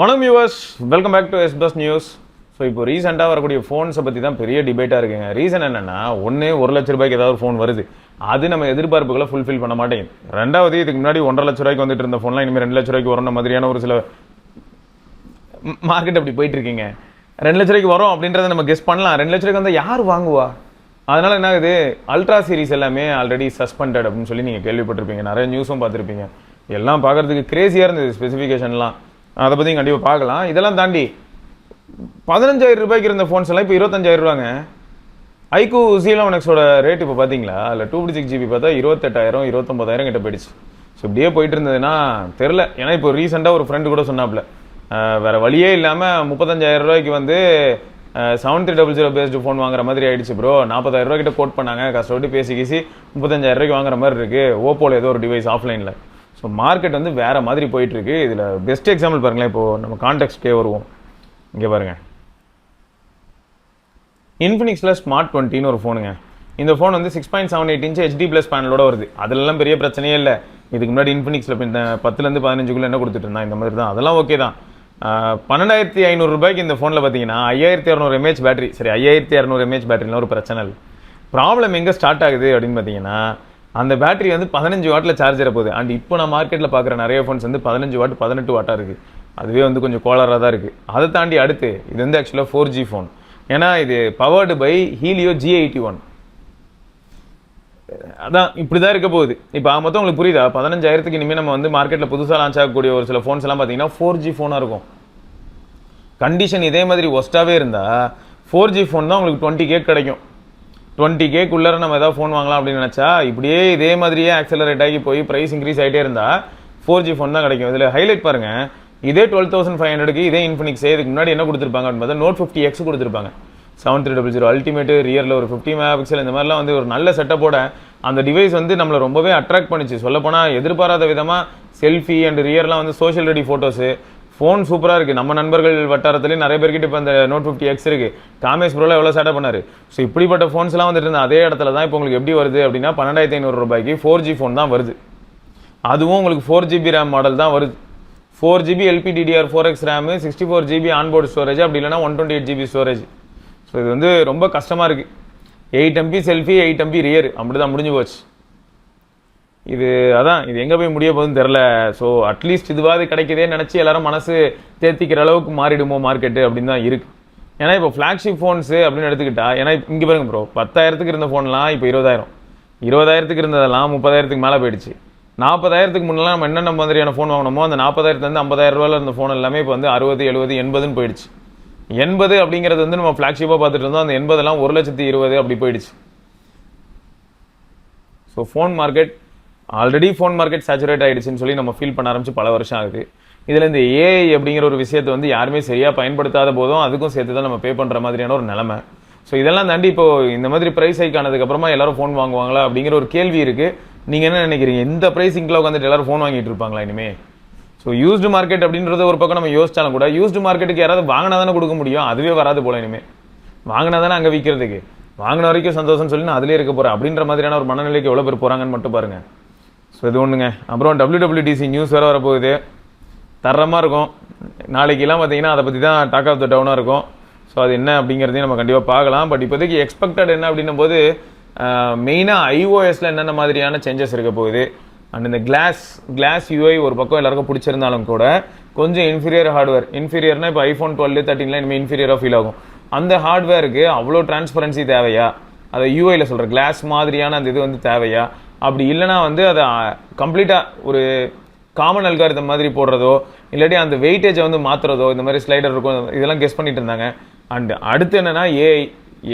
வணக்கம் viewers, welcome back to S bus news. So இப்போ ரீசெண்டாக வரக்கூடிய ஃபோன்ஸை பற்றி தான் பெரிய டிபேட்டாக இருக்குங்க. ரீசன் என்னென்னா, ஒன்று 1,00,000 ரூபாய்க்கு ஏதாவது ஒரு ஃபோன் வருது, அது நம்ம எதிர்பார்ப்புகளை ஃபுல்ஃபில் பண்ண மாட்டேங்குது. ரெண்டாவது, இதுக்கு முன்னாடி 1,50,000 ரூபாய்க்கு வந்துட்டு இருந்த ஃபோன்லாம் இனிமேல் 2,00,000 ரூபாய்க்கு வரணும் மாதிரியான ஒரு சில மார்க்கெட் அப்படி போயிட்டு இருக்கீங்க. 2,00,000 ரூபாய்க்கு வரும் அப்படின்றத நம்ம கெஸ் பண்ணலாம். 2,00,000 ரூபாய்க்கு வந்தால் யார் வாங்குவா? அதனால என்ன ஆகுது, அல்ட்ரா சீரிஸ் எல்லாமே ஆல்ரெடி சஸ்பெண்டட் அப்படின்னு சொல்லி நீங்கள் கேள்விப்பட்டிருப்பீங்க, நிறைய நியூஸும் பார்த்துருப்பீங்க. எல்லாம் பார்க்கறதுக்கு கிரேசியாக இருந்தது ஸ்பெசிஃபிகேஷன்லாம். அதை பற்றி கண்டிப்பாக பார்க்கலாம். இதெல்லாம் தாண்டி 15,000 ரூபாய்க்கு இருந்த ஃபோன்ஸ் எல்லாம் இப்போ 25,000 ரூபாங்க. ஐக்கூ C11Xோட ரேட் இப்போ பார்த்தீங்களா, அதில் 256 GB பார்த்தா 28,000 29,000 கிட்ட போயிடுச்சு. ஸோ இப்படியே போயிட்டு இருந்ததுன்னா தெரில. ஏன்னா இப்போ ரீசெண்டாக ஒரு ஃப்ரெண்டு கூட சொன்னாப்புல, வேற வழியே இல்லாமல் 35,000 ரூபாய்க்கு வந்து 7300 பேஸ்டு ஃபோன் வாங்குற மாதிரி ஆயிடுச்சு ப்ரோ. 40,000 ரூபாய் கிட்ட கோட் பண்ணாங்க, கஷ்டப்பட்டு பேசி 35,000 ரூபாய்க்கு வாங்குற மாதிரி இருக்கு ஓப்போல ஏதோ ஒரு டிவைஸ் ஆஃப்லைனில். ஸோ மார்க்கெட் வந்து வேற மாதிரி போயிட்டு இருக்கு. இதில் பெஸ்ட் எக்ஸாம்பிள் பாருங்களேன். இப்போ நம்ம கான்டெக்ட்கே வருவோம். இங்கே பாருங்க, இன்ஃபினிக்ஸில் ஸ்மார்ட் 20ன்னு ஒரு ஃபோனுங்க. இந்த ஃபோன் வந்து 6.78 இன்ச் HD+ பேனலோட வருது. அதெல்லாம் பெரிய பிரச்சனையே இல்லை. இதுக்கு முன்னாடி இன்ஃபினிக்ஸில் இப்போ இந்த 10லேருந்து 15 என்ன கொடுத்துட்டு இருந்தா இந்த மாதிரி தான், அதெல்லாம் ஓகே தான். 12,500 ரூபாய்க்கு இந்த ஃபோனில் பார்த்தீங்கன்னா 5,200 mAh பேட்டரி. சரி, 5,200 mAh பேட்டரிலாம் ஒரு பிரச்சனை இல்லை. ப்ராப்ளம் எங்கே ஸ்டார்ட் ஆகுது அப்படின்னு பார்த்தீங்கன்னா, அந்த பேட்டரி வந்து 15 வாட்டில் சார்ஜ் போகுது. அண்ட் இப்போ நான் மார்க்கெட்டில் பார்க்குற நிறைய ஃபோன்ஸ் வந்து 15 வாட் 18 வாட்டாக இருக்குது. அதுவே வந்து கொஞ்சம் கோளாறாக தான் இருக்குது. அதை தாண்டி அடுத்து இது வந்து ஆக்சுவலாக 4G ஃபோன். ஏன்னா இது பவர்டு பை ஹீலியோ G81. அதான் இப்படி தான் இருக்க போகுது. இப்போ மொத்தம் உங்களுக்கு புரியுதா, 15,000க்கு இனிமேல் நம்ம வந்து மார்க்கெட்டில் புதுசாக லான்ச் ஆகக்கூடிய ஒரு சில ஃபோன்ஸ் எல்லாம் பார்த்தீங்கன்னா 4G ஃபோனாக இருக்கும். கண்டிஷன் இதே மாதிரி ஒஸ்ட்டாகவே இருந்தால் 4G ஃபோன் தான் உங்களுக்கு 20K கிடைக்கும். 20K நம்ம ஏதாவது ஃபோன் வாங்கலாம் அப்படின்னு நினச்சா இப்படியே இதே மாதிரியே ஆக்சலரேட் ஆகி போய் ப்ரைஸ் இன்க்ரீஸ் ஆகிட்டே இருந்தால் 4G ஃபோன் தான் கிடைக்கும். இதில் ஹைலைட் பாருங்கள், இதே 12,500க்கு இதே இன்ஃபினிக்ஸ் இதுக்கு முன்னாடி என்ன கொடுத்துருப்பாங்க அப்படின்னு பார்த்தா Note 50X கொடுத்துருப்பாங்க. 7300 அல்டிமேட்டு, ரியரில் ஒரு 50 MP இந்த மாதிரிலாம் வந்து ஒரு நல்ல செட்டப்போட அந்த டிவைஸ் வந்து நம்மளை ரொம்பவே அட்ராக்ட் பண்ணிச்சு. சொல்லப்போனால் எதிர்பாராத விதமாக செல்ஃபி அண்ட் ரியர்லாம் வந்து சோஷியல் ரெடி ஃபோட்டோஸு. ஃபோன் சூப்பராக இருக்குது. நம்ம நண்பர்கள் வட்டாரத்துலேயே நிறைய பேர்கிட்ட இப்போ அந்த Note 50X இருக்குது. காமேஷ் ப்ரோவில் எவ்வளோ சேட்டப் பண்ணார். ஸோ இப்படிப்பட்ட ஃபோன்ஸ்லாம் வந்துட்டு இருந்த அதே இடத்துல தான் இப்போ உங்களுக்கு எப்படி வருது அப்படின்னா 12,500 ரூபாய்க்கு 4G ஃபோன் தான் வருது. அதுவும் உங்களுக்கு 4GB RAM மாடல் தான் வருது. 4GB LPDDR4X RAM, 64GB onboard storage, அப்படி இல்லைனா 128GB ஸ்டோரேஜ். ஸோ இது வந்து ரொம்ப கஷ்டமாக இருக்குது. 8MP செல்ஃபி 8MP ரியர் அப்படி தான் முடிஞ்சு போச்சு. இது அதான் இது எங்கே போய் முடிய போகுதுன்னு தெரில. ஸோ அட்லீஸ்ட் இதுவாது கிடைக்குதேன்னு நினச்சி எல்லாரும் மனசு தேர்த்திக்கிற அளவுக்கு மாறிடுமோ மார்க்கெட்டு அப்படின்னு தான் இருக்குது. ஏன்னா இப்போ ஃப்ளாக்ஷிப் ஃபோன்ஸு அப்படின்னு எடுத்துக்கிட்டா, ஏன்னா இங்கே பாருங்க ப்ரோ, 10,000க்கு இருந்த ஃபோன்லாம் இப்போ 20,000, 20,000க்கு இருந்ததெல்லாம் 30,000க்கு மேலே போயிடுச்சு. 40,000க்கு முன்னெல்லாம் நம்ம என்னென்ன மாதிரியான ஃபோன் வாங்கினோமோ அந்த 40,000லேருந்து 50,000 ரூபாயில் இருந்த ஃபோன் எல்லாமே இப்போ வந்து 60, 70, 80ன்னு போயிடுச்சு. 80 அப்படிங்கிறது வந்து நம்ம ஃப்ளாக்ஷிப்பாக பார்த்துட்டு இருந்தோம். அந்த 80 1,20,000 அப்படி போயிடுச்சு. So phone market already saturate ஆகிடுச்சுன்னு சொல்லி நம்ம ஃபீல் பண்ண ஆரம்பிச்சு பல வருஷம் ஆகுது. இதில் இந்த AI அப்படிங்கிற ஒரு விஷயத்தை வந்து யாருமே சரியாக பயன்படுத்தாத போதும் அதுக்கும் சேர்த்து தான் நம்ம பே பண்ணுற மாதிரியான ஒரு நிலைமை. ஸோ இதெல்லாம் தாண்டி இப்போ இந்த மாதிரி ப்ரைஸ் ஹைக் ஆனதுக்கப்புறமா எல்லாரும் ஃபோன் வாங்குவாங்களா அப்படிங்கிற ஒரு கேள்வி இருக்குது. நீங்கள் என்ன நினைக்கிறீங்க, இந்த ப்ரைஸிங்கில் உட்காந்துட்டு எல்லாரும் ஃபோன் வாங்கிட்டு இருப்பாங்களா இனிமேல்? ஸோ யூஸ்டு மார்க்கெட் அப்படின்றது ஒரு பக்கம் நம்ம யோசிச்சாலும் கூட, யூஸ்டு மார்க்கெட்டுக்கு யாராவது வாங்கினா தானே கொடுக்க முடியும். அதுவே வராது போல இனிமேல். வாங்கினா தானே அங்கே விற்கிறதுக்கு, வாங்கின வரைக்கும் சந்தோஷம்னு சொல்லி நான் அதிலே இருக்க போகிறேன் அப்படின்ற மாதிரியான ஒரு மனநிலைக்கு எவ்வளோ பேர் போகிறாங்கன்னு மட்டும் பாருங்கள். ஸோ இது ஒன்றுங்க. அப்புறம் WWDC நியூஸ் வேறு வரப்போகுது, தரமாக இருக்கும். நாளைக்கெல்லாம் பார்த்தீங்கன்னா அதை பற்றி தான் டாக் ஆஃப் த டவுனாக இருக்கும். ஸோ அது என்ன அப்படிங்கிறதையும் நம்ம கண்டிப்பாக பார்க்கலாம். பட் இப்போதைக்கு எக்ஸ்பெக்டட் என்ன அப்படின்னும் போது, மெயினாக iOSல என்னென்ன மாதிரியான சேஞ்சஸ் இருக்க போகுது. அண்ட் இந்த கிளாஸ் UI ஒரு பக்கம் எல்லாருக்கும் பிடிச்சிருந்தாலும் கூட கொஞ்சம் இன்ஃபீரியர்னா இப்போ iPhone 12, 13 இனிமேல் இன்ஃபீரியராக ஃபீல் ஆகும். அந்த ஹார்ட்வேருக்கு அவ்வளோ டிரான்ஸ்பரன்சி தேவையா? அதை UIயில் சொல்கிற கிளாஸ் மாதிரியான அந்த இது வந்து தேவையா? அப்படி இல்லைனா வந்து அதை கம்ப்ளீட்டாக ஒரு காமன் அல்காரிதம் மாதிரி போடுறதோ, இல்லாட்டி அந்த வெயிட்டேஜை வந்து மாற்றுறதோ, இந்த மாதிரி ஸ்லைடர் இருக்கும், இதெல்லாம் கெஸ் பண்ணிட்டு இருந்தாங்க. அண்ட் அடுத்து என்னென்னா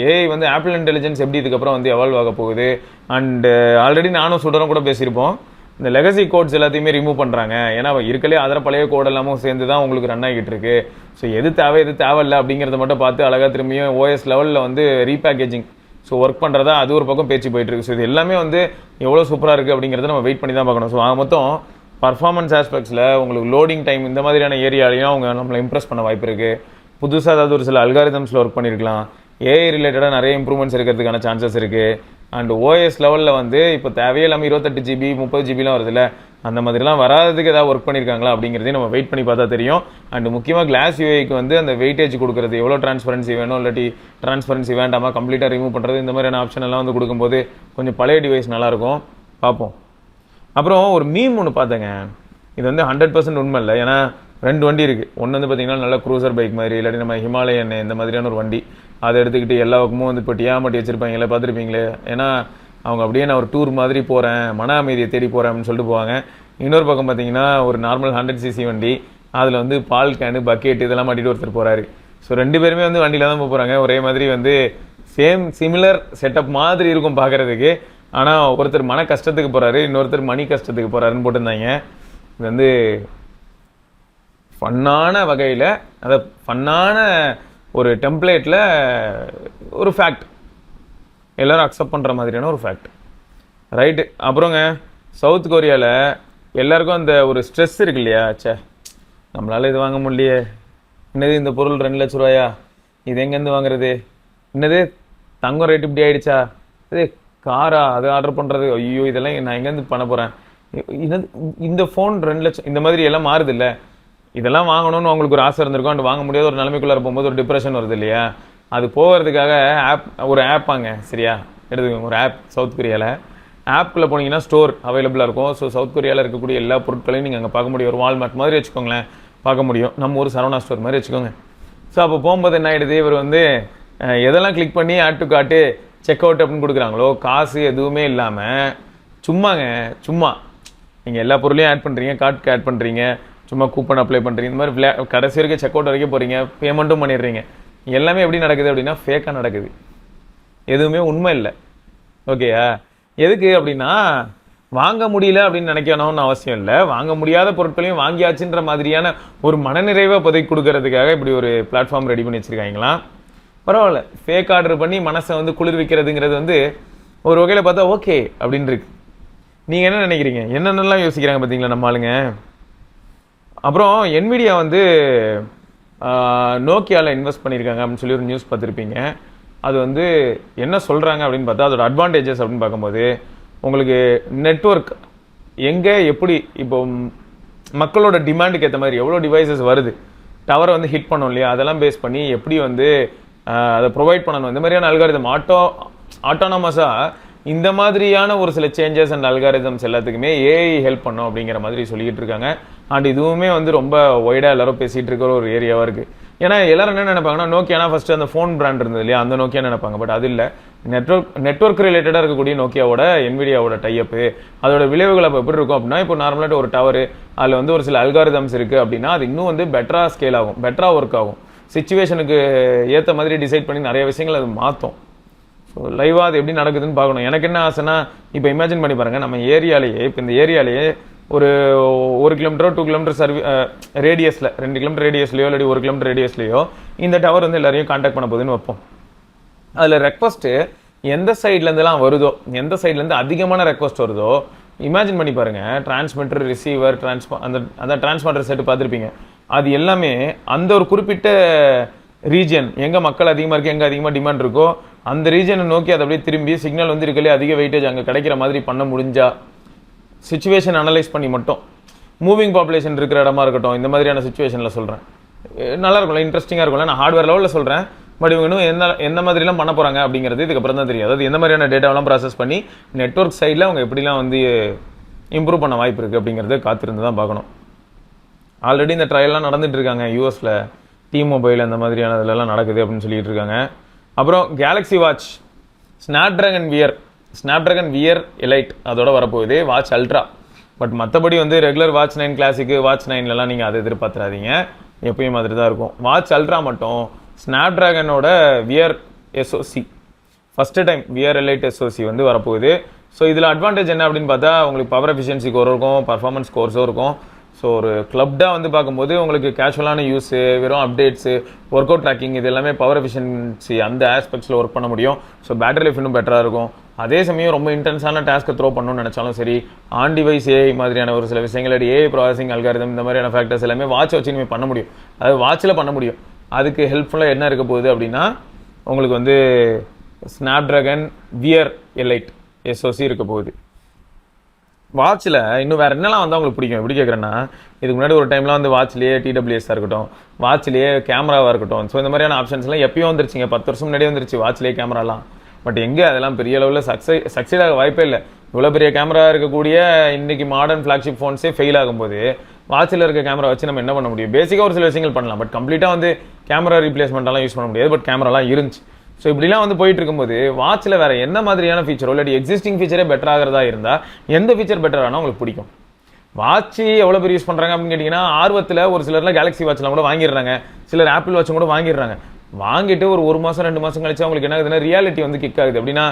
ஏஐ வந்து ஆப்பிள் இன்டெலிஜென்ஸ் எப்படி இதுக்கப்புறம் வந்து எவால்வ் ஆக போகுது. அண்டு ஆல்ரெடி நானும் சுடரும் கூட பேசியிருப்போம், இந்த லெகசி கோட்ஸ் எல்லாத்தையுமே ரிமூவ் பண்ணுறாங்க. ஏன்னா இருக்கலே அதர பழைய கோட் எல்லாமும் சேர்ந்து தான் உங்களுக்கு ரன் ஆகிட்டு இருக்கு. ஸோ எது தேவையில்லை அப்படிங்கிறத மட்டும் பார்த்து அழகாக திரும்பியும் OS லெவலில் வந்து ரீபேக்கேஜிங் ஒர்க் பண்ணுறதா அது ஒரு பக்கம் பேச்சு போயிட்டு இருக்கு. ஸோ இது எல்லாமே வந்து எவ்வளோ சூப்பராக இருக்குது அப்படிங்கிறத நம்ம வெயிட் பண்ணி தான் பார்க்கணும். ஸோ மொத்தம் பர்ஃபார்மன்ஸ் ஆஸ்பெக்ட்ஸில் உங்களுக்கு லோடிங் டைம் இந்த மாதிரியான ஏரியாலையும் அவங்க நம்மளை இம்ப்ரெஸ் பண்ண வாய்ப்பு இருக்குது. புதுசாக ஏதாவது ஒரு சில அல்காரிதம்ஸில் ஒர்க் பண்ணியிருக்கலாம். AI ரிலேட்டடாக நிறைய இம்ப்ரூவ்மெண்ட்ஸ் இருக்கிறதுக்கான சான்சஸ் இருக்குது. அண்ட் ஓஎஸ் லெவலில் வந்து இப்போ தேவையே இல்லாமல் 28 GB 30 ஜிபிலாம் வருதுல்ல, அந்த மாதிரிலாம் வராததுக்கு ஏதாவது ஒர்க் பண்ணியிருக்காங்களா அப்படிங்கிறதையும் நம்ம வெயிட் பண்ணி பார்த்தா தெரியும். அண்ட் முக்கியமாக கிளாஸ் யூஐக்கு வந்து அந்த வெயிட்டேஜ் கொடுக்குறது, எவ்வளோ டிரான்ஸ்பரன்சி வேணும் இல்லாட்டி டிரான்ஸ்பரன்சி வேண்டாமா, கம்ப்ளீட்டாக ரிமூவ் பண்ணுறது, இந்த மாதிரியான ஆப்ஷன் எல்லாம் வந்து கொடுக்கும்போது கொஞ்சம் பழைய டிவைஸ் நல்லாயிருக்கும், பார்ப்போம். அப்புறம் ஒரு மீம் ஒன்று பார்த்தேங்க, இது வந்து 100% உண்மை இல்லை. ஏன்னா 2 வண்டி இருக்குது. ஒன்று வந்து பார்த்தீங்கன்னா நல்ல க்ரூசர் பைக் மாதிரி, இல்லாட்டி நம்ம ஹிமாலயன் இந்த மாதிரியான ஒரு வண்டி, அதை எடுத்துக்கிட்டு எல்லா பக்கமும் வந்து இப்போ டியாமட்டி வச்சுருப்பாங்களே, பார்த்துருப்பீங்களே. ஏன்னா அவங்க அப்படியே நான் ஒரு டூர் மாதிரி போகிறேன், மன அமைதியை தேடி போகிறேன் அப்படின்னு சொல்லிட்டு போவாங்க. இன்னொரு பக்கம் பார்த்தீங்கன்னா ஒரு நார்மல் 100cc வண்டி, அதில் வந்து பால் கேனு பக்கெட் இதெல்லாம் மாட்டிட்டு ஒருத்தர் போகிறாரு. ஸோ 2 பேருமே வந்து வண்டியில் தான் போகிறாங்க. ஒரே மாதிரி வந்து சிமிலர் செட்டப் மாதிரி இருக்கும் பார்க்குறதுக்கு. ஆனால் ஒருத்தர் மன கஷ்டத்துக்கு போகிறாரு, இன்னொருத்தர் மணி கஷ்டத்துக்கு போகிறாருன்னு போட்டிருந்தாங்க. இது வந்து ஃபன்னான வகையில், அதை ஃபன்னான ஒரு டெம்ப்ளேட்டில் ஒரு ஃபேக்ட், எல்லோரும் அக்செப்ட் பண்ணுற மாதிரியான ஒரு ஃபேக்ட், ரைட்டு. அப்புறங்க சவுத் கொரியாவில் எல்லாருக்கும் அந்த ஒரு ஸ்ட்ரெஸ் இருக்கு இல்லையா, சே நம்மளால் இது வாங்க முடியலையே, என்னது இந்த பொருள் 2 லட்ச ரூபாயா, இது எங்கேருந்து வாங்குறது, என்னது தங்கம் ரேட்டு இப்படி ஆகிடுச்சா, இது காரா அது ஆர்டர் பண்ணுறது, ஐயோ இதெல்லாம் நான் எங்கேருந்து பண்ண போகிறேன், இந்த ஃபோன் 2 லட்சம், இந்த மாதிரி எல்லாம் மாறுது இல்லை. இதெல்லாம் வாங்கணும்னு அவங்களுக்கு ஒரு ஆசை இருந்திருக்கும், அண்ட் வாங்க முடியாத ஒரு நிலைமைக்குள்ளார போகும்போது ஒரு டிப்ரெஷன் வருது இல்லையா. அது போகிறதுக்காக ஒரு ஆப்பாங்க, சரியா எடுத்துக்கோங்க, ஒரு ஆப் சவுத் கொரியாவில். ஆப்புக்குள்ளே போனீங்கன்னா ஸ்டோர் அவைலபிளாக இருக்கும். ஸோ சவுத் கொரியாவில் இருக்கக்கூடிய எல்லா பொருட்களையும் நீங்கள் அங்கே பார்க்க முடியும். ஒரு வால்மார்ட் மாதிரி வச்சுக்கோங்களேன், பார்க்க முடியும். நம்ம ஒரு சரவணா ஸ்டோர் மாதிரி வச்சுக்கோங்க. ஸோ அப்போ போகும்போது என்ன ஆகிடுது, இவர் வந்து எதெல்லாம் கிளிக் பண்ணி add to cart check out அப்படின்னு கொடுக்குறாங்களோ, காசு எதுவுமே இல்லாமல் சும்மா நீங்கள் எல்லா பொருளையும் ஆட் பண்ணுறீங்க, கார்ட்டுக்கு ஆட் பண்ணுறீங்க, சும்மா கூப்பன் அப்ளை பண்ணுறீங்க, இந்த மாதிரி கடைசி வரைக்கும் செக் அவுட் வரைக்கும் போகிறீங்க, பேமெண்ட்டும் பண்ணிடுறீங்க. எல்லாமே எப்படி நடக்குது அப்படின்னா ஃபேக்காக நடக்குது, எதுவுமே உண்மை இல்லை. ஓகேயா? எதுக்கு அப்படின்னா வாங்க முடியல அப்படின்னு நினைக்கணும்னு அவசியம் இல்லை, வாங்க முடியாத பொருட்களையும் வாங்கியாச்சுன்ற மாதிரியான ஒரு மனநிறைவை பதவி கொடுக்கறதுக்காக இப்படி ஒரு பிளாட்ஃபார்ம் ரெடி பண்ணி வச்சுருக்காங்களாம். பரவாயில்ல, ஃபேக் ஆர்டர் பண்ணி மனசை வந்து குளிர்விக்கிறதுங்கிறது வந்து ஒரு வகையில் பார்த்தா ஓகே அப்படின்னு இருக்கு. நீங்கள் என்ன நினைக்கிறீங்க? என்னென்னலாம் யோசிக்கிறாங்க பார்த்தீங்களா நம்ம ஆளுங்க. அப்புறம் என்விடியா வந்து நோக்கியாவில் இன்வெஸ்ட் பண்ணியிருக்காங்க அப்படின்னு சொல்லி ஒரு நியூஸ் பார்த்துருப்பீங்க. அது வந்து என்ன சொல்கிறாங்க அப்படின்னு பார்த்தா, அதோட அட்வான்டேஜஸ் அப்படின்னு பார்க்கும்போது, உங்களுக்கு நெட்வொர்க் எங்கே எப்படி இப்போ மக்களோட டிமாண்டுக்கு ஏற்ற மாதிரி எவ்வளோ டிவைசஸ் வருது, டவரை வந்து ஹிட் பண்ணோம் இல்லையா, அதெல்லாம் பேஸ் பண்ணி எப்படி வந்து அதை ப்ரொவைட் பண்ணணும், இந்த மாதிரியான அல்காரிதம் ஆட்டோனமஸாக இந்த மாதிரியான ஒரு சில சேஞ்சஸ் அண்ட் அல்காரிதம்ஸ் எல்லாத்துக்குமே ஏஐ ஹெல்ப் பண்ணும் அப்படிங்கிற மாதிரி சொல்லிக்கிட்டு இருக்காங்க. அண்ட் இதுவுமே வந்து ரொம்ப ஒய்டாக எல்லாரும் பேசிகிட்டு இருக்கிற ஒரு ஏரியாவாக இருக்குது. ஏன்னா எல்லாரும் என்ன நினைப்பாங்கன்னா, நோக்கியானா ஃபஸ்ட்டு அந்த ஃபோன் பிராண்ட் இருந்தது இல்லையா, அந்த நோக்கியா நினைப்பாங்க. பட் அது இல்லை, நெட்வொர்க் ரிலேட்டடாக இருக்கக்கூடிய நோக்கியாவோட என்விடியாவோட டைப்பு, அதோட விளைவுகள் அப்போ எப்படி இருக்கும் அப்படின்னா, இப்போ நார்மலாக ஒரு டவர் அதில் வந்து ஒரு சில அல்காரிதம்ஸ் இருக்குது அப்படின்னா, அது இன்னும் வந்து பெட்டராக ஸ்கேல் ஆகும், பெட்டராக ஒர்க் ஆகும், சிச்சுவேஷனுக்கு ஏற்ற மாதிரி டிசைட் பண்ணி நிறைய விஷயங்கள் அது மாற்றும். ஸோ லைவாக அது எப்படி நடக்குதுன்னு பார்க்கணும். எனக்கு என்ன ஆசைன்னா, இப்போ இமேஜின் பண்ணி பாருங்கள், நம்ம ஏரியாலேயே இப்போ இந்த ஏரியாலேயே ஒரு 1 கிலோமீட்டரோ 2 கிலோமீட்டர் ரேடியஸில் 2 கிலோமீட்டர் ரேடியஸ்லையோ இல்லாட்டி 1 கிலோமீட்டர் ரேடியஸ்லையோ இந்த டவர் வந்து எல்லாரையும் கான்டாக்ட் பண்ண போகுதுன்னு வைப்போம். அதில் ரெக்வஸ்ட்டு எந்த சைட்லேருந்துலாம் வருதோ, எந்த சைட்லேருந்து அதிகமான ரெக்வஸ்ட் வருதோ, இமேஜின் பண்ணி பாருங்கள், டிரான்ஸ்மிட்டர் ரிசீவர் அந்த டிரான்ஸ்மிட்டர் செட்டு பார்த்துருப்பீங்க, அது எல்லாமே அந்த ஒரு குறிப்பிட்ட ரீஜன் எங்கே மக்கள் அதிகமாக இருக்குது, எங்கே அதிகமாக டிமாண்ட் இருக்கோ அந்த ரீஜனை நோக்கி அதை அப்படியே திரும்பி சிக்னல் வந்து இருக்கலே அதிக வெயிட்டேஜ் அங்கே கிடைக்கிற மாதிரி பண்ண முடிஞ்சா, சிச்சுவேஷன் அனலைஸ் பண்ணி மட்டும், மூவிங் பாப்புலேஷன் இருக்கிற இடமா இருக்கட்டும், இந்த மாதிரியான சிச்சுவேஷனில் சொல்கிறேன், நல்லா இருக்கும்ல, இன்ட்ரெஸ்டிங்காக இருக்கும்ல. நான் ஹார்ட்வேர் லெவலில் சொல்கிறேன், பட் இவங்க இன்னும் எந்த மாதிரிலாம் பண்ண போகிறாங்க அப்படிங்கிறது இதுக்கப்புறம் தான் தெரியும். அதாவது எந்த மாதிரியான டேட்டாவெல்லாம் ப்ராசஸ் பண்ணி நெட்வொர்க் சைடில் அவங்க எப்படிலாம் வந்து இம்ப்ரூவ் பண்ண வாய்ப்பு இருக்குது அப்படிங்கிறத காத்திருந்து தான் பார்க்கணும். ஆல்ரெடி இந்த ட்ரையல்லாம் நடந்துட்டு இருக்காங்க யூஎஸில், T-Mobile அந்த மாதிரியான இதெல்லாம் நடக்குது அப்படின்னு சொல்லிட்டு இருக்காங்க. அப்புறம் Galaxy watch Snapdragon wear elite அதோட வரப்போகுது, வாட்ச் அல்ட்ரா. பட் மற்றபடி வந்து ரெகுலர் வாட்ச் 9 கிளாசிக்கு, வாட்ச் 9லலாம் நீங்கள் அதை எதிர்பார்த்துறாதீங்க, எப்பயும் மாதிரி தான் இருக்கும். வாட்ச் அல்ட்ரா மட்டும் ஸ்னாப்ட்ராகனோட wear SoC, first time wear elite SoC வந்து வரப்போகுது. ஸோ இதில் அட்வான்டேஜ் என்ன அப்படின்னு பார்த்தா, உங்களுக்கு பவர் எஃபிஷியன்சி ஸ்கோர் இருக்கும், பர்ஃபார்மன்ஸ் ஸ்கோர்ஸும் இருக்கும். ஸோ ஒரு கிளப்டாக வந்து பார்க்கும்போது உங்களுக்கு கேஷுவலான யூஸு, வெறும் அப்டேட்ஸு, ஒர்க் அவுட் ட்ராக்கிங், இது எல்லாமே பவர் எஃபிஷியன்சி அந்த ஆஸ்பெக்ட்ஸில் ஒர்க் பண்ண முடியும். ஸோ பேட்டரி லைஃப் இன்னும் பெட்டராக இருக்கும். அதே சமயம் ரொம்ப இன்டென்ஸான டாஸ்க்கை த்ரோ பண்ணணும்னு நினச்சாலும் சரி, ஆன் டிவைஸ் ஏஐ மாதிரியான ஒரு சில விஷயங்கள், ஏஐ ப்ராசஸிங் அல்காரிதம், இந்த மாதிரியான ஃபேக்டர்ஸ் எல்லாமே வாட்ச் வச்சு இனிமேல் பண்ண முடியும், அதாவது வாட்சில் பண்ண முடியும். அதுக்கு ஹெல்ப்ஃபுல்லாக என்ன இருக்க போகுது அப்படின்னா, உங்களுக்கு வந்து ஸ்னாப்ட்ராகன் வியர் எலைட் SoC இருக்க போகுது. வாட்சில் இன்னும் வேறு என்னெல்லாம் வந்து அவங்களுக்கு பிடிக்கும் எப்படி கேட்குறேன்னா, இதுக்கு முன்னாடி ஒரு டைம்லாம் வந்து வாட்ச்லேயே TWS இருக்கட்டும், வாட்ச்லேயே கேமராவாக இருக்கட்டும், ஸோ இந்த மாதிரியான ஆப்ஷன்ஸ்லாம் எப்பயும் வந்துருச்சுங்க. 10 வருஷம் முன்னாடியே வந்துருச்சு வாட்ச்லேயே கேமராலாம். பட் எங்கே அதெல்லாம் பெரிய அளவில் சக்சீட் ஆக வாய்ப்பே இல்லை. இவ்வளோ பெரிய கேமரா இருக்கக்கூடிய இன்றைக்கி மாடர்ன் ஃப்ளாக்ஷிப் ஃபோன்ஸே ஃபெயில் ஆகும்போது வாட்சில் இருக்க கேமரா வச்சு நம்ம என்ன பண்ண முடியும்? பேசிக்காக ஒரு சில விஷயங்கள் பண்ணலாம், பட் கம்ப்ளீட்டாக வந்து கேமரா ரீப்ளேஸ்மெண்ட்டெல்லாம் யூஸ் பண்ண முடியாது. பட் கேமராலாம் இருந்துச்சு. ஸோ இப்படிலாம் வந்து போயிட்டு இருக்கும்போது வாட்சில் வேறு என்ன மாதிரியான ஃபீச்சரோ இல்லாட்டி எக்ஸிஸ்டிங் ஃபீச்சரே பெட்டர் ஆகிறதா இருந்தால் எந்த ஃபீச்சர் பெட்டர் ஆனால் உங்களுக்கு பிடிக்கும்? வாட்ச் எவ்வளோ பேர் யூஸ் பண்ணுறாங்க அப்படின்னு கேட்டிங்கன்னா, ஆர்வத்தில் ஒரு சிலர்லாம் கேலக்ஸி வாட்ச்லாம் கூட வாங்கிடுறாங்க, சிலர் ஆப்பிள் வாட்சும் கூட வாங்கிடுறாங்க. வாங்கிட்டு ஒரு மாதம் 2 மாதம் கழிச்சு அவங்களுக்கு என்ன ஆகுதுன்னா ரியாலிட்டி வந்து கிக் ஆகுது. அப்படின்னா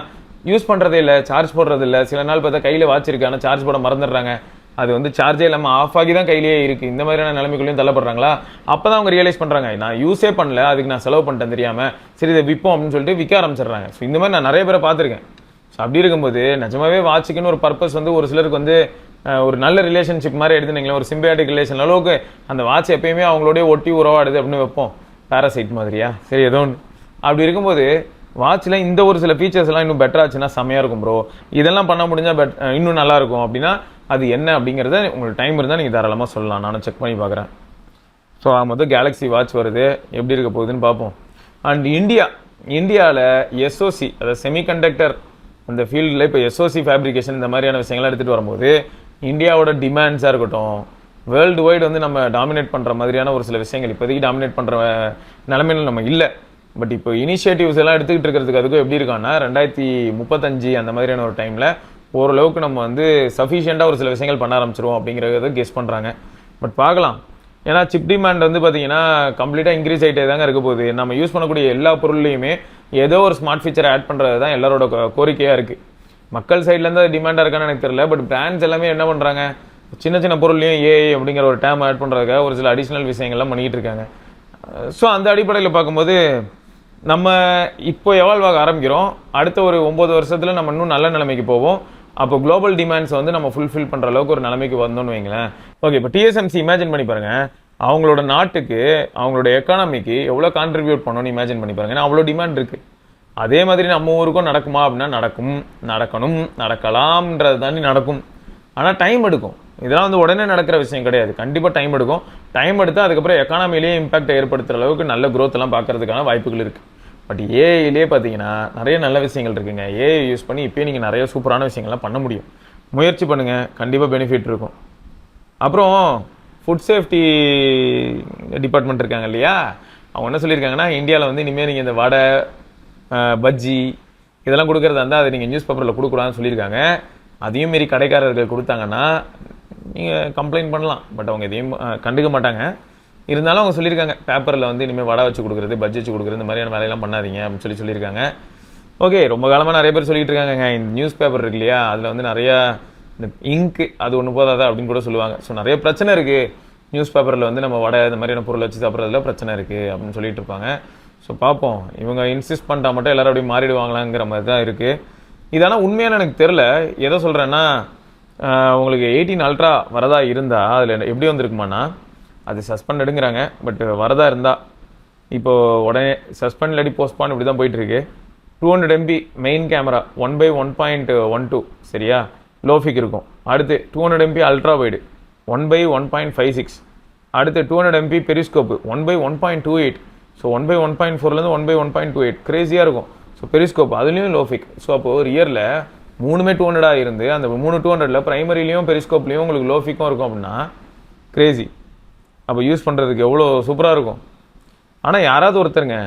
யூஸ் பண்ணுறதே இல்லை, சார்ஜ் போடுறது இல்லை. சில நாள் பார்த்தா கையில் வாட்ச் இருக்கு, ஆனால் சார்ஜ் போட மறந்துடுறாங்க. அது வந்து சார்ஜே இல்லாமல் ஆஃப் ஆகி தான் கையிலேயே இருக்குது. இந்த மாதிரியான நிலைமைக்குள்ளேயும் தள்ளப்படுறாங்களா? அப்போ தான் அவங்க ரியலைஸ் பண்ணுறாங்க, நான் யூஸே பண்ணல, அதுக்கு நான் செலவு பண்ணிட்டேன் தெரியாமல், சரி இதை விற்போம் அப்படின்னு சொல்லிட்டு விற்க ஆரம்பிச்சிடுறாங்க. ஸோ இந்த மாதிரி நான் நிறைய பேரை பார்த்துருக்கேன். ஸோ அப்படி இருக்கும்போது நிஜமாவே வாட்சுக்குன்னு ஒரு பர்பஸ் வந்து ஒரு சிலருக்கு வந்து ஒரு நல்ல ரிலேஷன்ஷிப் மாதிரி எடுத்துனீங்களா, ஒரு சிம்பியாட்டிக் ரிலேஷன் அளவுக்கு அந்த வாட்ச் எப்பயுமே அவங்களோடய ஒட்டி உறவாடுது அப்படின்னு வைப்போம், பேராசைட் மாதிரியா, சரி ஏதோ ஒன்று. அப்படி இருக்கும்போது வாட்சில் இந்த ஒரு சில ஃபீச்சர்ஸ்லாம் இன்னும் பெட்டர் ஆச்சுன்னா செம்மையாக இருக்கும் ப்ரோ, இதெல்லாம் பண்ண முடிஞ்சால் இன்னும் நல்லாயிருக்கும். அப்படின்னா அது என்ன அப்படிங்கிறத உங்களுக்கு டைம் இருந்தால் நீங்கள் தாராளமாக சொல்லலாம், நானும் செக் பண்ணி பார்க்குறேன். ஸோ மொத்தம் கேலக்ஸி வாட்ச் வருது, எப்படி இருக்க போகுதுன்னு பார்ப்போம். அண்ட் இந்தியாவில் SoC, அதாவது செமிகண்டக்டர் அந்த ஃபீல்டில் இப்போ SoC ஃபேப்ரிகேஷன் இந்த மாதிரியான விஷயங்கள்லாம் எடுத்துகிட்டு வரும்போது இந்தியாவோட டிமாண்ட்ஸாக இருக்கட்டும், வேர்ல்டு வைடு வந்து நம்ம டாமினேட் பண்ணுற மாதிரியான ஒரு சில விஷயங்கள் இப்போதைக்கு டாமினேட் பண்ணுற நிலைமையில் நம்ம இல்லை. பட் இப்போ இனிஷியேட்டிவ்ஸ் எல்லாம் எடுத்துக்கிட்டு இருக்கிறதுக்கு அதுக்கும் எப்படி இருக்கான்னா 2035 அந்த மாதிரியான ஒரு டைமில் ஓரளவுக்கு நம்ம வந்து சஃபிஷியண்டாக ஒரு சில விஷயங்கள் பண்ண ஆரம்பிச்சிருவோம் அப்படிங்கிறத கெஸ் பண்ணுறாங்க. பட் பார்க்கலாம், ஏன்னா சிப் டிமாண்ட் வந்து பார்த்தீங்கன்னா கம்ப்ளீட்டாக இன்க்ரீஸ் ஆகிட்டே தாங்க இருக்க போகுது. நம்ம யூஸ் பண்ணக்கூடிய எல்லா பொருள்லையுமே ஏதோ ஒரு ஸ்மார்ட் ஃபீச்சரை ஆட் பண்ணுறது தான் எல்லாரோட கோரிக்கையாக இருக்குது. மக்கள் சைட்லேருந்து அது டிமாண்டாக இருக்கான்னு எனக்கு தெரியல. பட் பிராண்ட்ஸ் எல்லாமே என்ன பண்ணுறாங்க, சின்ன சின்ன பொருள்லையும் ஏஐ அப்படிங்கிற ஒரு டேம் ஆட் பண்ணுறதுக்காக ஒரு சில அடிஷ்னல் விஷயங்கள்லாம் பண்ணிக்கிட்டு இருக்காங்க. ஸோ அந்த அடிப்படையில் பார்க்கும்போது நம்ம இப்போ எவால்வ் ஆக ஆரம்பிக்கிறோம். அடுத்த ஒரு 9 வருஷத்தில் நம்ம இன்னும் நல்ல நிலைமைக்கு போவோம். அப்போ குளோபல் டிமாண்ட்ஸ் வந்து நம்ம ஃபுல்ஃபில் பண்ணுற அளவுக்கு ஒரு நிலைமைக்கு வந்தோன்னு வைங்களேன். ஓகே, இப்போ TSMC இமேஜின் பண்ணி பாருங்கள், அவங்களோட நாட்டுக்கு அவங்களோட எக்கானமிக்கு எவ்வளோ கான்ட்ரிபியூட் பண்ணணும்னு இமேஜின் பண்ணி பாருங்க. ஏன்னா அவ்வளோ டிமாண்ட் இருக்குது. அதே மாதிரி நம்ம ஊருக்கும் நடக்குமா அப்படின்னா நடக்கணும், நடக்கலாம்ன்றது தாண்டி நடக்கும். ஆனால் டைம் எடுக்கும். இதெல்லாம் வந்து உடனே நடக்கிற விஷயம் கிடையாது. கண்டிப்பாக டைம் எடுக்கும். டைம் எடுத்தால் அதுக்கப்புறம் எக்கானமிலேயே இம்பாக்ட் ஏற்படுத்துகிற அளவுக்கு நல்ல க்ரோத் எல்லாம் பார்க்கறதுக்கான வாய்ப்புகள் இருக்குது. பட் ஏஐலேயே பார்த்தீங்கன்னா நிறைய நல்ல விஷயங்கள் இருக்குங்க. ஏஐ யூஸ் பண்ணி இப்போயே நீங்கள் நிறைய சூப்பரான விஷயங்கள்லாம் பண்ண முடியும். முயற்சி பண்ணுங்கள், கண்டிப்பாக பெனிஃபிட் இருக்கும். அப்புறம் ஃபுட் சேஃப்டி டிபார்ட்மெண்ட் இருக்காங்க இல்லையா, அவங்க என்ன சொல்லியிருக்காங்கன்னா, இந்தியாவில் வந்து இனிமேல் நீங்கள் இந்த வடை பஜ்ஜி இதெல்லாம் கொடுக்குறதா இருந்தால் அதை நீங்கள் நியூஸ் பேப்பரில் கொடுக்கூடாதுன்னு சொல்லியிருக்காங்க. அதையும் மாரி கடைக்காரர்கள் கொடுத்தாங்கன்னா நீங்கள் கம்ப்ளைண்ட் பண்ணலாம். பட் அவங்க எதையும் கண்டுக்க மாட்டாங்க. இருந்தாலும் அவங்க சொல்லியிருக்காங்க, பேப்பரில் வந்து இனிமேல் வடை வச்சு கொடுக்குறது, பஜ்ஜி வச்சு கொடுக்குறது, இந்த மாதிரியான வேலையெல்லாம் பண்ணாதீங்க அப்படின்னு சொல்லியிருக்காங்க. ஓகே, ரொம்ப காலமாக நிறைய பேர் சொல்லிட்டு இருக்காங்க, இந்த நியூஸ் பேப்பர் இருக்கு இல்லையா, அதில் வந்து நிறையா இந்த இங்கு அது ஒன்று போதாதா அப்படின்னு கூட சொல்லுவாங்க. ஸோ நிறைய பிரச்சனை இருக்குது நியூஸ் பேப்பரில் வந்து நம்ம வடை இந்த மாதிரியான பொருள் வச்சு சாப்பிட்றதுல பிரச்சனை இருக்குது அப்படின்னு சொல்லிட்டு இருப்பாங்க. ஸோ பார்ப்போம், இவங்க இன்சிஸ்ட் பண்ணிட்டா மட்டும் எல்லோரும் அப்படி மாறிடுவாங்களாங்கிற மாதிரி தான் இருக்குது. இதனால் உண்மையான எனக்கு தெரில. எதை சொல்கிறேன்னா, உங்களுக்கு 18 அல்ட்ரா வரதா இருந்தால் அதில் எப்படி வந்திருக்குமானா, அது சஸ்பெண்டடுங்கிறாங்க. பட் வரதா இருந்தால் இப்போது உடனே சஸ்பெண்ட் இல்லாட்டி போஸ்ட்பான் இப்படி தான் போயிட்டுருக்கு. 200 MB மெயின் கேமரா 1/1.12 சரியா, லோஃபிக் இருக்கும். அடுத்து 200 MB அல்ட்ரா வைடு 1/1.56. அடுத்து 200 MB பெரிஸ்கோப்பு 1/1.28. ஸோ 1/1.4லேருந்து 1/1.28 கிரேஸியாக இருக்கும். ஸோ பெரிஸ்கோப் அதுலேயும் லோஃபிக். ஸோ அப்போது ஒரு இயரில் 3மே 200 இருந்து அந்த 3 200ல் ப்ரைமரிலையும் பெரிஸ்கோப்லேயும் உங்களுக்கு லோஃபிக்கும் இருக்கும் அப்படின்னா கிரேசி. அப்போ யூஸ் பண்ணுறதுக்கு எவ்வளோ சூப்பராக இருக்கும். ஆனால் யாராவது ஒருத்தருங்க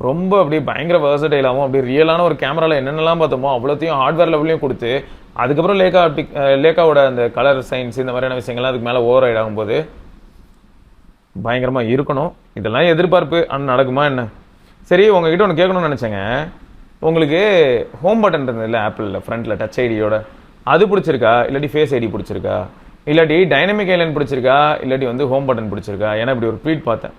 ரொம்ப அப்படியே பயங்கர வேர்சடைலாகவும் அப்படியே ரியலான ஒரு கேமராவில் என்னென்னலாம் பார்த்தோமோ அவ்வளோத்தையும் ஹார்ட்வேர் லெவலையும் கொடுத்து அதுக்கப்புறம் லேக்காவோட அந்த கலர் சயின்ஸ் இந்த மாதிரியான விஷயங்கள்லாம் அதுக்கு மேலே ஓவர் ரைட் ஆகும்போது பயங்கரமாக இருக்கணும். இதெல்லாம் எதிர்பார்ப்பு. ஆனால் நடக்குமா என்ன? சரி, உங்ககிட்ட ஒன்று கேட்கணும்னு நினச்சேங்க. உங்களுக்கு ஹோம் பட்டன் இருந்தது இல்லை ஆப்பிளில் ஃப்ரண்ட்டில் டச் ஐடியோட, அது பிடிச்சிருக்கா இல்லாட்டி ஃபேஸ் ஐடி பிடிச்சிருக்கா இல்லாட்டி டைனமிக் ஐலண்ட் பிடிச்சிருக்கா இல்லாட்டி வந்து ஹோம் பட்டன் பிடிச்சிருக்கா? ஏன்னா இப்படி ஒரு ட்வீட் பார்த்தேன்.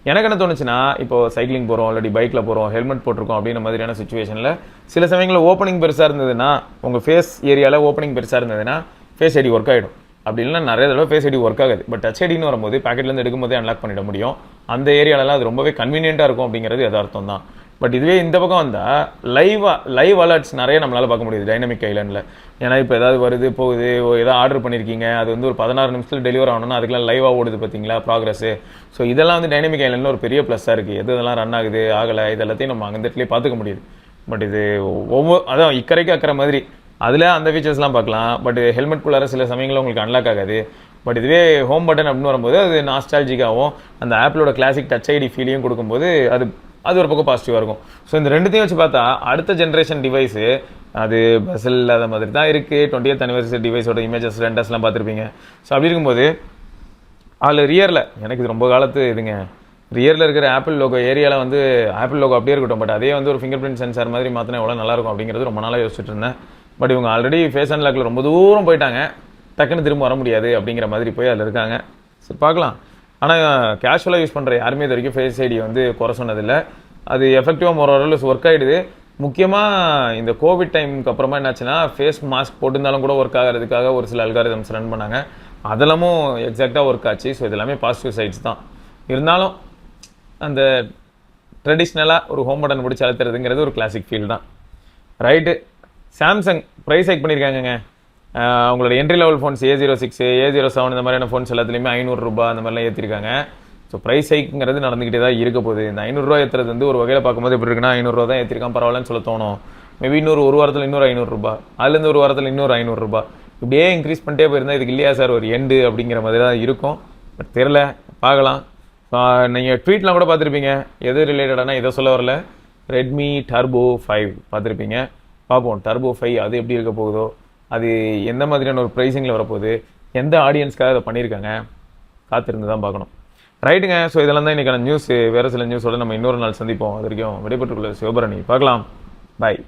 எனக்கு என்ன தோணுச்சுன்னா, இப்போ சைக்கிளிங் போகிறோம் இல்லாட்டி பைக்கில் போகிறோம், ஹெல்மெட் போட்டிருக்கோம் அப்படின்ற மாதிரியான சுச்சுவேஷனில் சில சமயங்களில் ஓப்பனிங் பெருசாக இருந்ததுன்னா, உங்கள் ஃபேஸ் ஏரியாவில் ஓப்பனிங் பெருசாக இருந்ததுன்னா ஃபேஸ் ஐடி ஒர்க் ஆகிடும். அப்படி இல்லைன்னா நிறைய தடவை ஃபேஸ் ஐடி ஒர்க் ஆகுது. பட் டச் ஐடின்னு வரும்போது பேக்கெட்லேருந்து எடுக்கும்போதே அன்லாக் பண்ணிட முடியும். அந்த ஏரியாலலாம் அது ரொம்பவே கன்வீனியண்ட்டாக இருக்கும் அப்படிங்கிறது எதார்த்தம் தான். பட் இதுவே இந்த பக்கம் வந்தால் லைவ் அலர்ட்ஸ் நிறைய நம்மளால் பார்க்க முடியுது டைனமிக் ஐலாண்டில். ஏன்னா இப்போ ஏதாவது வருது போகுது, ஏதாவது ஆர்டர் பண்ணியிருக்கீங்க, அது வந்து ஒரு 16 நிமிஷத்தில் டெலிவர் ஆகணும்னா அதுக்கெல்லாம் லைவாக ஓடுது பார்த்தீங்களா ப்ராக்ரஸ். ஸோ இதெல்லாம் வந்து டைனமிக் ஐலாண்டில் ஒரு பெரிய ப்ளஸ்ஸாக இருக்குது. இதெல்லாம் ரன் ஆகுது ஆகலை இது எல்லாத்தையும் நம்ம அந்த இடத்துலேயே பார்த்துக்க முடியுது. பட் இது அதான் இக்கரைக்கு அக்கறை மாதிரி அதில் அந்த ஃபீச்சர்ஸ்லாம் பார்க்கலாம். பட் ஹெல்மெட்குள்ளார சில சமயங்களில் உங்களுக்கு அன்லாக் ஆகாது. பட் இதுவே ஹோம் பட்டன் அப்படின்னு வரும்போது அது நாஸ்டாலஜிக்காகவும் அந்த ஆப்பிளோட கிளாசிக் டச் ஐடி ஃபீலையும் கொடுக்கும்போது அது ஒரு பக்கம் பாசிட்டிவாக இருக்கும். ஸோ இந்த ரெண்டுத்தையும் வச்சு பார்த்தா அடுத்த ஜென்ரேஷன் டிவைஸு அது பஸ்ஸில் இல்லாத மாதிரி தான் இருக்குது. 20th anniversary டிவைஸோட இமேஜஸ் ரெண்டர்ஸ்லாம் பார்த்துருப்பீங்க. ஸோ அப்படி இருக்கும்போது அதில் ரியரில் எனக்கு இது ரொம்ப காலத்து இதுங்க, ரியரில் இருக்கிற ஆப்பிள் லோகோ ஏரியாவில் வந்து ஆப்பிள் லோகோ அப்படியே இருக்கட்டும், பட் அதே வந்து ஒரு ஃபிங்கர் பிரிண்ட் சென்சார் மாதிரி மாற்றினா எவ்வளோ நல்லாயிருக்கும் அப்படிங்கிறது ரொம்ப நாளாக யோசிச்சுட்டு இருந்தேன். பட் இவங்க ஆல்ரெடி ஃபேஸ் அண்ட் லாக்கில் ரொம்ப தூரம் போயிட்டாங்க, டக்குன்னு திரும்ப வர முடியாது அப்படிங்கிற மாதிரி போய் அதில் இருக்காங்க. சரி பார்க்கலாம். ஆனால் கேஷுவலாக யூஸ் பண்ணுற யாருமே இது வரைக்கும் ஃபேஸ் ஐடியை வந்து குறை சொன்னதில்லை. அது எஃபெக்டிவாக ஓரளவு ஒர்க் ஆகிடுது. முக்கியமாக இந்த கோவிட் டைமுக்கு அப்புறமா என்னாச்சுன்னா ஃபேஸ் மாஸ்க் போட்டிருந்தாலும் கூட ஒர்க் ஆகிறதுக்காக ஒரு சில அல்காரிதம்ஸ் ரன் பண்ணாங்க. அதெல்லாமும் எக்ஸாக்டாக ஒர்க் ஆச்சு. ஸோ இதெல்லாமே பாசிட்டிவ் சைட்ஸ் தான். இருந்தாலும் அந்த ட்ரெடிஷ்னலாக ஒரு ஹோம் பட்டன் பிடிச்சி அழுத்துறதுங்கிறது ஒரு கிளாசிக் ஃபீல் தான். ரைட்டு, சாம்சங் ப்ரைஸ் ஹைக் பண்ணியிருக்காங்கங்க. அவங்களோட entry level phones A06 A07 இந்த மாதிரியான ஃபோன்ஸ் எல்லாத்துலேயுமே ₹500 அந்த மாதிரிலாம் ஏற்றிருக்காங்க. ஸோ ப்ரைஸ் ஹைக்குங்கிறது நடந்துக்கிட்டே தான் இருக்க போகுது. இந்த ₹500 ஏற்றுறது வந்து ஒரு வகையில் பார்க்கும்போது எப்படி இருக்குன்னா ₹500 தான் ஏற்றிருக்கான் பரவாயில்லன்னு சொல்ல தோணும். மேபி இன்னொரு வாரத்தில் இன்னொரு ₹500, அதுலேருந்து ஒரு வாரத்தில் இன்னொரு ₹500 இப்படியே இன்க்ரீஸ் பண்ணிட்டே போயிருந்தால் இதுக்கு இல்லையா சார் ஒரு எண்டு அப்படிங்கிற மாதிரி தான் இருக்கும். பட் தெரில, பார்க்கலாம். நீங்கள் ட்வீட்லாம் கூட பார்த்துருப்பீங்க. எது ரிலேட்டடானா இதை சொல்ல வரல, ரெட்மி டர்போ 5 பார்த்துருப்பீங்க. பார்ப்போம் டர்போ 5 அது எப்படி இருக்க போகுதோ, அது எந்த மாதிரியான ஒரு ப்ரைஸிங்கில் வரப்போகுது, எந்த ஆடியன்ஸ்க்காக அதை பண்ணியிருக்காங்க, காத்திருந்து தான் பார்க்கணும். ரைட்டுங்க. ஸோ இதெல்லாம் தான் இன்றைக்கான நியூஸ். வேறு சில நியூஸோட நம்ம இன்னொரு நாள் சந்திப்போம். அது வரைக்கும் விடைபெற்றுக்கொள்ள சிவபரணி. பார்க்கலாம். பாய்.